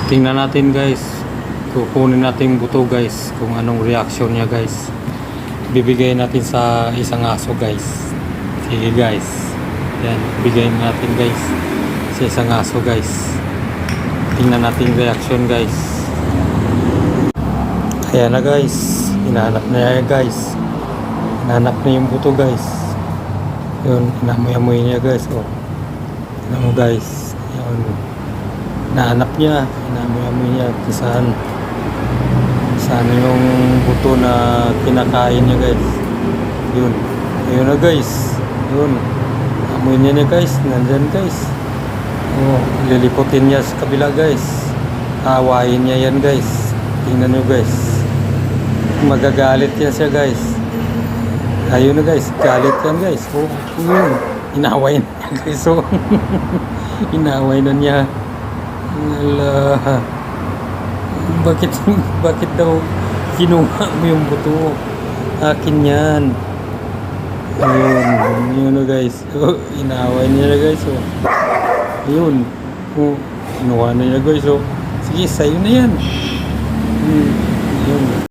Tingnan natin guys. Kukunin natin yung buto guys. Kung anong reaction niya guys. Bibigay natin sa isang aso guys. Sige guys. Yan. Bigay natin guys. Sa isang aso guys. Tingnan natin yung reaction guys. Ayan na guys. Hinahanap na niya guys. Hinahanap na yung buto guys. Yun. Inamoy-amoy niya guys. Oh. Tingnan mo guys. Yun. Nahanap niya. Inamoy-amoy niya. Saan yung buto na kinakain niya guys. Yun. Ayun na guys. Yun. Amoy niya guys. Nandyan guys. Oh, liliputin niya sa kabila guys. Awayin niya yan guys. Tingnan nyo guys. Magagalit yan siya guys. Ayun na guys. Galit yan guys. Oh, yun. Inaway na niya guys. Oh. Inaway na niya. Ala. Bakit daw kinuha mo yung buto? Akin yan. Ayun na guys. Oh, inaway niya na guys. Oh. Ayun. Oh, kinuha na niya guys. Oh. Sige, sa'yo na yan. Ayun.